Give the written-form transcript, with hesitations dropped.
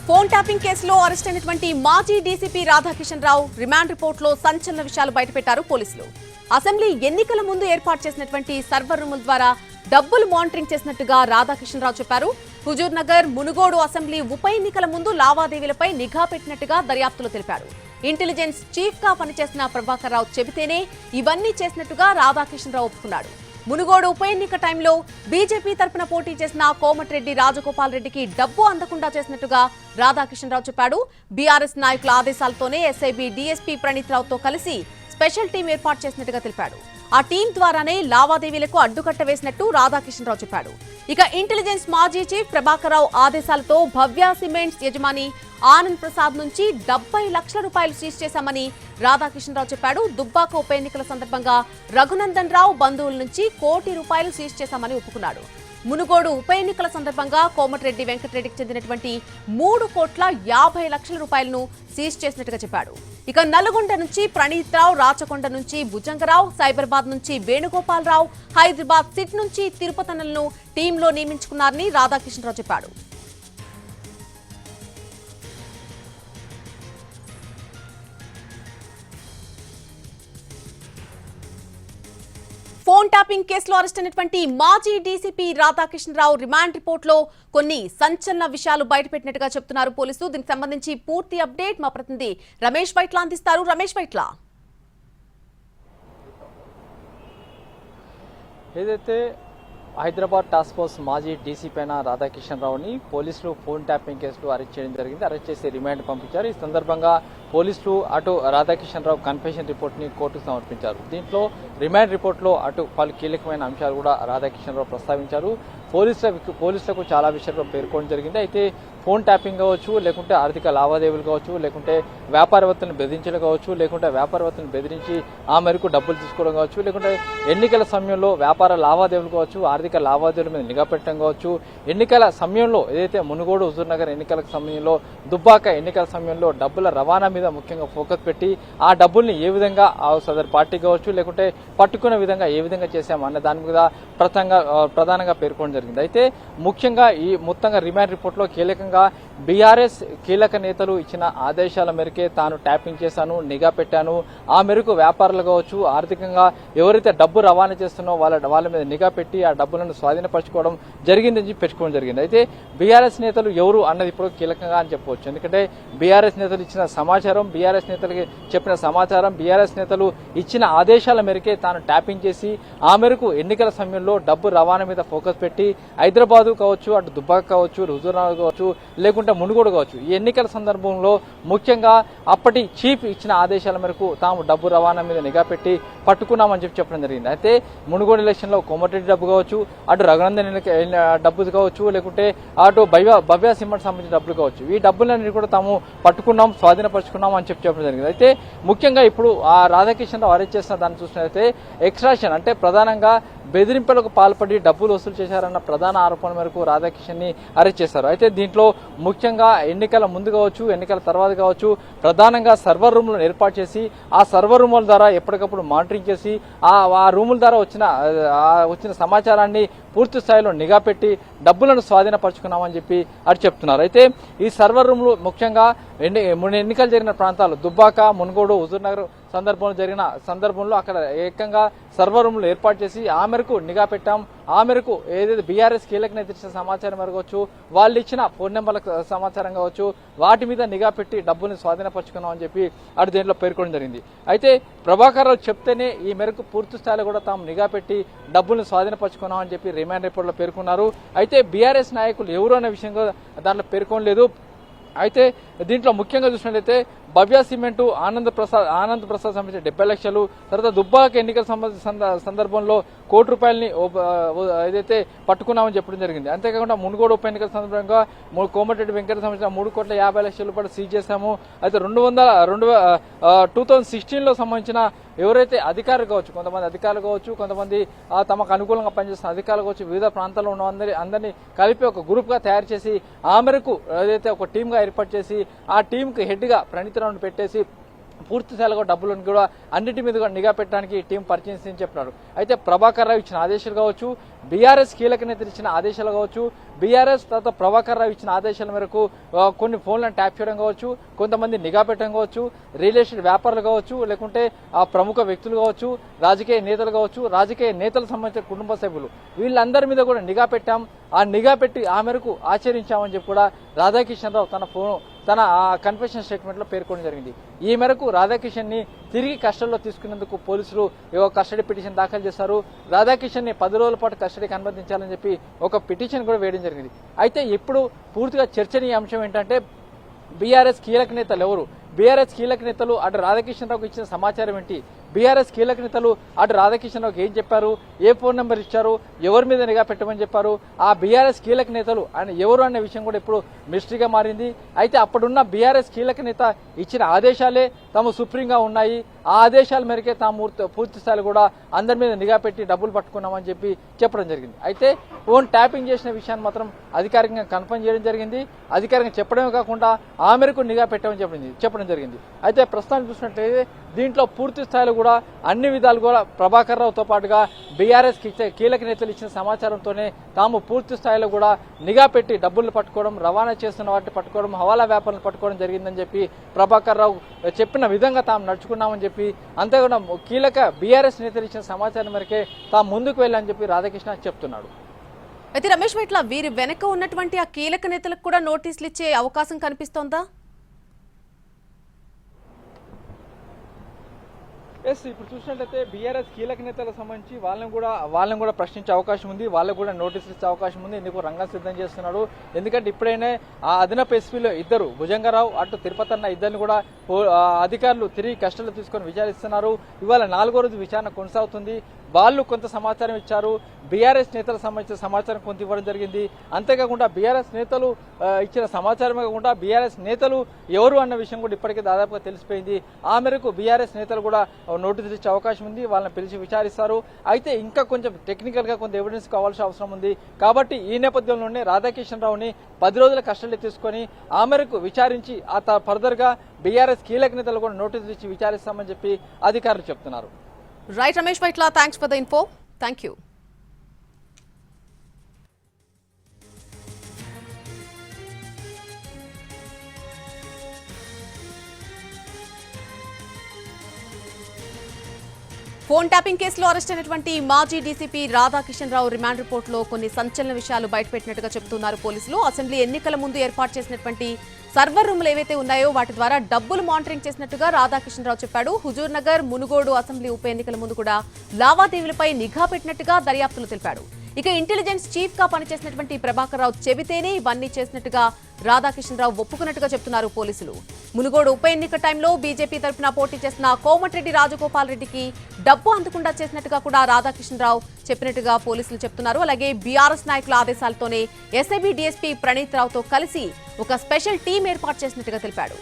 Phone tapping కేసులో arrest అయినటువంటి మాజీ డీసీపీ రాధాకిషన్ రావు రిమాండ్ రిపోర్టులో సంచలన విషయాలు బయటపెట్టారు పోలీసులు. అసెంబ్లీ ఎన్నికల ముందు ఏర్పాటు చేసినటువంటి సర్వర్ రూముల ద్వారా డబ్బులు మానిటరింగ్ చేసినట్టుగా రాధాకిషన్ రావు చెప్పారు. హుజూర్ నగర్, మునుగోడు అసెంబ్లీ ఉప ఎన్నికల ముందు లావాదేవీలపై నిఘా పెట్టినట్టుగా దర్యాప్తులో తెలిపారు. ఇంటెలిజెన్స్ చీఫ్ గా పనిచేసిన ప్రభాకర్ రావు చెబితేనే ఇవన్నీ చేసినట్టుగా రాధాకిషన్ రావు ఒప్పుకున్నాడు. మునుగోడు ఉప ఎన్నిక టైంలో బీజేపీ తరఫున పోటీ చేసిన కోమటిరెడ్డి రాజగోపాల్ రెడ్డికి డబ్బు అందకుండా చేసినట్టుగా రాధాకిషన్ రావు చెప్పాడు. బీఆర్ఎస్ నాయకుల ఆదేశాలతోనే ఎస్ఐబీ డీఎస్పీ ప్రణీత్ రావుతో కలిసి స్పెషల్ టీం ఏర్పాటు చేసినట్టుగా తెలిపాడు. ఆ టీం ద్వారానే లావాదేవీలకు అడ్డుకట్ట వేసినట్టు రాధాకిషన్ రావు చెప్పాడు. ఇక ఇంటెలిజెన్స్ మాజీ చీఫ్ ప్రభాకర్ రావు ఆదేశాలతో భవ్య సిమెంట్స్ యజమాని ఆనంద్ ప్రసాద్ నుంచి 70 లక్షల రూపాయలు సీజ్ చేశామని రాధాకిషన్ రావు చెప్పాడు. దుబ్బాక ఉప ఎన్నికల సందర్భంగా రఘునందన్ రావు బంధువుల నుంచి ₹1 కోటి సీజ్ చేశామని ఒప్పుకున్నాడు. మునుగోడు ఉప ఎన్నికల సందర్భంగా కోమటిరెడ్డి వెంకటరెడ్డికి చెందినటువంటి ₹3,50,00,000 రూపాయలను సీజ్ చేసినట్టుగా చెప్పాడు. ఇక నల్గొండ నుంచి ప్రణీత్ రావు, రాచకొండ నుంచి భుజంగరావు, సైబరాబాద్ నుంచి వేణుగోపాల్ రావు, హైదరాబాద్ సిట్ నుంచి తిరుపతనలను టీంలో నియమించుకున్నారని రాధాకిషన్ రావు చెప్పాడు. ఫోన్ ట్యాపింగ్ కేసులో అరెస్ట్ అయినటువంటి మాజీ డీసీపీ రాధాకిషన్ రావు రిమాండ్ రిపోర్టులో కొన్ని సంచలన విషయాలు బయటపెట్టినట్టుగా చెప్తున్నారు పోలీసులు. దీనికి సంబంధించి పూర్తి అప్డేట్ మా ప్రతినిధి రమేష్ వైట్ల అందిస్తారు. రమేష్ వైట్ల, ఏదైతే హైదరాబాద్ టాస్క్ ఫోర్స్ మాజీ డీసీపీ అయిన రాధాకిషన్ రావుని పోలీసులు ఫోన్ ట్యాపింగ్ కేసులో అరెస్ట్ చేయడం జరిగింది. అరెస్ట్ చేసి రిమాండ్ పంపించారు. ఈ సందర్భంగా పోలీసులు అటు రాధాకిషన్ రావు కన్ఫెషన్ రిపోర్ట్ ని కోర్టుకు సమర్పించారు. దీంట్లో రిమాండ్ రిపోర్ట్ లో అటు పలు కీలకమైన అంశాలు కూడా రాధాకిషన్ రావు ప్రస్తావించారు. పోలీసులకు చాలా విషయాల్లో పేర్కొనడం జరిగింది. అయితే ఫోన్ ట్యాపింగ్ కావచ్చు, లేకుంటే ఆర్థిక లావాదేవీలు కావచ్చు, లేకుంటే వ్యాపారవేత్తలను బెదిరించడం కావచ్చు, లేకుంటే వ్యాపారవేత్తలను బెదిరించి ఆ మేరకు డబ్బులు తీసుకోవడం కావచ్చు, లేకుంటే ఎన్నికల సమయంలో వ్యాపార లావాదేవీలు కావచ్చు, ఆర్థిక లావాదేవీల మీద నిఘా పెట్టడం కావచ్చు, ఎన్నికల సమయంలో ఏదైతే మునుగోడు, హుజూర్ నగర్ ఎన్నికల సమయంలో, దుబ్బాక ఎన్నికల సమయంలో డబ్బుల రవాణా మీద ముఖ్యంగా ఫోకస్ పెట్టి ఆ డబ్బుల్ని ఏ విధంగా సదరు పార్టీ కావచ్చు, లేకుంటే పట్టుకునే విధంగా ఏ విధంగా చేశామన్న దాని మీద ప్రధానంగా పేర్కొనడం జరిగింది. అయితే ముఖ్యంగా ఈ మొత్తంగా రిమాండ్ రిపోర్ట్ లో కీలకంగా బీఆర్ఎస్ కీలక నేతలు ఇచ్చిన ఆదేశాల మేరకే తాను ట్యాపింగ్ చేశాను, నిఘా పెట్టాను, ఆ మేరకు వ్యాపారులు కావచ్చు, ఆర్థికంగా ఎవరైతే డబ్బు రవాణా చేస్తున్నారో వాళ్ళ మీద నిఘా పెట్టి ఆ డబ్బులను స్వాధీనపరచుకోవడం జరిగిందని పెట్టుకోవడం జరిగింది. అయితే బీఆర్ఎస్ నేతలు ఎవరు అన్నది ఇప్పుడు కీలకంగా అని చెప్పవచ్చు. ఎందుకంటే బీఆర్ఎస్ నేతలు ఇచ్చిన సమాచారం, బీఆర్ఎస్ నేతలకి చెప్పిన సమాచారం, బీఆర్ఎస్ నేతలు ఇచ్చిన ఆదేశాల మేరకే తాను ట్యాపింగ్ చేసి ఆ మేరకు ఎన్నికల సమయంలో డబ్బు రవాణా మీద ఫోకస్ పెట్టి హైదరాబాద్ కావచ్చు, అటు దుబ్బాక కావచ్చు, హుజూర్ నగర్ కావచ్చు, లేకుంటే మునుగోడు కావచ్చు, ఈ ఎన్నికల సందర్భంలో ముఖ్యంగా అప్పటి చీఫ్ ఇచ్చిన ఆదేశాల మేరకు తాము డబ్బు రవాణా మీద నిఘా పెట్టి పట్టుకున్నామని చెప్పడం జరిగింది. అయితే మునుగోడు ఎలక్షన్ లో కోమటిరెడ్డి డబ్బు కావచ్చు, అటు రఘునందన్ డబ్బు కావచ్చు, లేకుంటే అటు భవ్య సిమెంట్ సంబంధించిన డబ్బులు కావచ్చు, ఈ డబ్బులన్నీ కూడా తాము పట్టుకున్నాం, స్వాధీనపరుచుకున్నాం అని చెప్పడం జరిగింది. అయితే ముఖ్యంగా ఇప్పుడు ఆ రాధాకిషన్ రావు అరెస్ట్ చేసిన దాన్ని చూసినట్లయితే ఎక్స్ట్రాక్షన్ అంటే ప్రధానంగా బెదిరింపులకు పాల్పడి డబ్బులు వసూలు చేశారన్న ప్రధాన ఆరోపణ మేరకు రాధాకిషన్ ని అరెస్ట్ చేశారు. అయితే దీంట్లో ముఖ్యంగా ఎన్నికల ముందు కావచ్చు, ఎన్నికల తర్వాత కావచ్చు, ప్రధానంగా సర్వర్ రూమ్లను ఏర్పాటు చేసి ఆ సర్వర్ రూముల ద్వారా ఎప్పటికప్పుడు మానిటరింగ్ చేసి ఆ రూముల ద్వారా వచ్చిన సమాచారాన్ని పూర్తి స్థాయిలో నిఘా పెట్టి డబ్బులను స్వాధీనపరచుకున్నామని చెప్పి అటు చెప్తున్నారు. అయితే ఈ సర్వర్ రూమ్లు ముఖ్యంగా ఎన్నికలు జరిగిన ప్రాంతాలు దుబ్బాక, మునుగోడు, హుజూర్ నగర్ సందర్భంలో అక్కడ ఏకంగా సర్వర్ రూమ్లు ఏర్పాటు చేసి ఆ మేరకు నిఘా పెట్టాం. ఆ మేరకు ఏదైతే బీఆర్ఎస్ కీలక నేత ఇచ్చిన సమాచారం కావచ్చు, వాళ్ళు ఇచ్చిన ఫోన్ నెంబర్ల సమాచారం కావచ్చు, వాటి మీద నిఘా పెట్టి డబ్బుల్ని స్వాధీనపరచుకున్నాం అని చెప్పి అటు దీంట్లో పేర్కొనడం జరిగింది. అయితే ప్రభాకర్ రావు చెప్తేనే ఈ మేరకు పూర్తి స్థాయిలో కూడా తాము నిఘా పెట్టి డబ్బుల్ని స్వాధీనపరచుకున్నాం అని చెప్పి రిమాండ్ రిపోర్ట్ లో పేర్కొన్నారు. అయితే బీఆర్ఎస్ నాయకులు ఎవరు అనే విషయంగా దాంట్లో పేర్కొనలేదు. అయితే దీంట్లో ముఖ్యంగా చూసినట్లయితే భవ్య సిమెంట్ ఆనంద్ ప్రసాద్ సంబంధించిన 70 లక్షలు, తర్వాత దుబ్బాక ఎన్నికల సందర్భంలో ₹1 కోటి ఏదైతే పట్టుకున్నామని చెప్పడం జరిగింది. అంతేకాకుండా మునుగోడు ఉప ఎన్నికల సందర్భంగా కోమటిరెడ్డి వెంకట సంబంధించిన ₹3,50,00,000 సీజ్ చేశాము. అయితే 2016 లో సంబంధించిన ఎవరైతే అధికారులు కావచ్చు, కొంతమంది అధికారులు కావచ్చు, కొంతమంది తమకు అనుకూలంగా పనిచేస్తున్న అధికారులు కావచ్చు, వివిధ ప్రాంతాల్లో ఉన్న అందరినీ కలిపి ఒక గ్రూప్ గా తయారు చేసి ఆ మేరకు ఏదైతే ఒక టీమ్ గా ఏర్పాటు చేసి ఆ టీమ్ కి హెడ్ గా ప్రణీత్ రావుని పెట్టేసి పూర్తి స్థాయిలో డబ్బులను కూడా అన్నిటి మీద కూడా నిఘా పెట్టడానికి టీం పరిచయం చెప్పినారు. అయితే ప్రభాకర్ రావు ఇచ్చిన ఆదేశాలు కావచ్చు, బీఆర్ఎస్ కీలక నేతలు ఇచ్చిన ఆదేశాలు కావచ్చు, బీఆర్ఎస్ తర్వాత ప్రభాకర్ రావు ఇచ్చిన ఆదేశాల మేరకు కొన్ని ఫోన్లను ట్యాప్ చేయడం కావచ్చు, కొంతమంది నిఘా పెట్టడం కావచ్చు, రియల్ ఎస్టేట్ వ్యాపారులు కావచ్చు, లేకుంటే ఆ ప్రముఖ వ్యక్తులు కావచ్చు, రాజకీయ నేతలు కావచ్చు, రాజకీయ నేతలకు సంబంధించిన కుటుంబ సభ్యులు వీళ్ళందరి మీద కూడా నిఘా పెట్టాం. ఆ నిఘా పెట్టి ఆ మేరకు ఆచరించామని చెప్పి కూడా రాధాకిషన్ రావు తన కన్ఫెషన్ స్టేట్మెంట్ లో పేర్కొనడం జరిగింది. ఈ మేరకు రాధాకిషన్ ని తిరిగి కస్టడీలో తీసుకునేందుకు పోలీసులు కస్టడీ పిటిషన్ దాఖలు చేశారు. రాధాకిషన్ ని 10 రోజుల పాటు కస్టడీకి అనుమతించాలని చెప్పి ఒక పిటిషన్ కూడా వేయడం జరిగింది. అయితే ఇప్పుడు పూర్తిగా చర్చనీయ అంశం ఏంటంటే బీఆర్ఎస్ కీలక నేతలు ఎవరు, బీఆర్ఎస్ కీలక నేతలు అటు రాధాకిషన్ రావుకు ఇచ్చిన సమాచారం ఏంటి, బీఆర్ఎస్ కీలక నేతలు అటు రాధాకిషన్ రావుకి ఏం చెప్పారు, ఏ ఫోన్ నెంబర్ ఇచ్చారు, ఎవరి మీద నిఘా పెట్టమని చెప్పారు, ఆ బీఆర్ఎస్ కీలక నేతలు ఆయన ఎవరు అనే విషయం కూడా ఇప్పుడు మిస్టరీగా మారింది. అయితే అప్పుడున్న బీఆర్ఎస్ కీలక నేత ఇచ్చిన ఆదేశాలే తాము సుప్రీంగా ఉన్నాయి, ఆ ఆదేశాల మేరకే తాము పూర్తి స్థాయిలో కూడా అందరి మీద నిఘా పెట్టి డబ్బులు పట్టుకున్నామని చెప్పి చెప్పడం జరిగింది. అయితే ఫోన్ ట్యాపింగ్ చేసిన విషయాన్ని మాత్రం అధికారికంగా కన్ఫర్మ్ చేయడం జరిగింది. అధికారికంగా చెప్పడమే కాకుండా ఆ మేరకు నిఘా పెట్టమని చెప్పడం జరిగింది. అయితే ప్రస్తుతానికి చూసినట్లయితే దీంట్లో పూర్తి స్థాయిలో కూడా అన్ని విధాలు కూడా ప్రభాకర్ రావుతో పాటుగా బీఆర్ఎస్ కీలక నేతలు ఇచ్చిన సమాచారంతోనే తాము పూర్తి స్థాయిలో కూడా నిఘా పెట్టి డబ్బులు పట్టుకోవడం, రవాణా చేస్తున్న వాటిని పట్టుకోవడం, హవాలా వ్యాపారాలు పట్టుకోవడం జరిగిందని చెప్పి ప్రభాకర్ రావు చెప్పిన విధంగా తాము నడుచుకున్నామని చెప్పి, అంతేకాకుండా కీలక బీఆర్ఎస్ నేతలు ఇచ్చిన సమాచారం మేరకే తాము ముందుకు వెళ్ళాలని చెప్పి రాధాకృష్ణ చెప్తున్నాడు. అయితే రమేష్ ఇట్లా వీరి వెనక ఉన్నటువంటి ఆ కీలక నేతలకు కూడా నోటీసులు ఇచ్చే అవకాశం కనిపిస్తోందా? ఇప్పుడు చూసినట్లయితే బీఆర్ఎస్ కీలక నేతలకు సంబంధించి వాళ్ళని కూడా ప్రశ్నించే అవకాశం ఉంది, వాళ్ళకు కూడా నోటీసులు ఇచ్చే అవకాశం ఉంది. ఎందుకు రంగం సిద్ధం చేస్తున్నాడు, ఎందుకంటే ఇప్పుడైనా ఆ అదనపు ఎస్పీలో ఇద్దరు భుజంగరావు అటు తిరుపతి అన్న ఇద్దరిని కూడా అధికారులు తిరిగి కస్టడీలో తీసుకొని విచారిస్తున్నారు. ఇవాళ 4వ రోజు విచారణ కొనసాగుతుంది. వాళ్ళు కొంత సమాచారం ఇచ్చారు, బీఆర్ఎస్ నేతలకు సంబంధించిన సమాచారం కొంత ఇవ్వడం జరిగింది. అంతేకాకుండా బీఆర్ఎస్ నేతలు ఇచ్చిన సమాచారమే కాకుండా బీఆర్ఎస్ నేతలు ఎవరు అన్న విషయం కూడా ఇప్పటికే దాదాపుగా తెలిసిపోయింది. ఆ మేరకు బీఆర్ఎస్ నేతలు కూడా నోటీసులు ఇచ్చే అవకాశం ఉంది, వాళ్ళని పిలిచి విచారిస్తారు. అయితే ఇంకా కొంచెం టెక్నికల్ గా కొంత ఎవిడెన్స్ కావాల్సిన అవసరం ఉంది. కాబట్టి ఈ నేపథ్యంలోనే రాధాకిషన్ రావుని 10 రోజుల కస్టడీ తీసుకొని ఆ మేరకు విచారించి ఆ ఫర్దర్ గా బీఆర్ఎస్ కీలక నేతలు కూడా నోటీసులు ఇచ్చి విచారిస్తామని చెప్పి అధికారులు చెప్తున్నారు. Right, Ramesh Vaitla, thanks for the info. Thank you. Phone tapping కేసులో అరెస్ట్ అయినటువంటి మాజీ డీసీపీ రాధాకిషన్ రావు రిమాండ్ రిపోర్టులో కొన్ని సంచలన విషయాలు బయటపెట్టినట్టుగా చెబుతున్నారు పోలీసులు. అసెంబ్లీ ఎన్నికల ముందు ఏర్పాటు చేసినటువంటి సర్వర్ రూములు ఏవైతే ఉన్నాయో వాటి ద్వారా డబ్బులు మానిటరింగ్ చేసినట్టుగా రాధాకిషన్ రావు చెప్పాడు. హుజూర్ నగర్, మునుగోడు అసెంబ్లీ ఉప ఎన్నికల ముందు కూడా లావాదేవీలపై నిఘా పెట్టినట్టుగా దర్యాప్తులు తెలిపాడు. ఇక ఇంటెలిజెన్స్ చీఫ్ గా పనిచేసినటువంటి ప్రభాకర్ రావు చెబితేనే ఇవన్నీ చేసినట్టుగా రాధాకిషన్ రావు ఒప్పుకున్నట్టుగా చెప్తున్నారు పోలీసులు. మునుగోడు ఉప ఎన్నిక టైంలో బీజేపీ తరఫున పోటీ చేసిన కోమటిరెడ్డి రాజగోపాల్ రెడ్డికి డబ్బు అందకుండా చేసినట్టుగా కూడా రాధాకిషన్ రావు చెప్పినట్టుగా పోలీసులు చెప్తున్నారు. అలాగే బీఆర్ఎస్ నాయకుల ఆదేశాలతోనే ఎస్ఐబీ డీఎస్పీ ప్రణీత్ రావుతో కలిసి ఒక స్పెషల్ టీం ఏర్పాటు చేసినట్టుగా తెలిపాడు.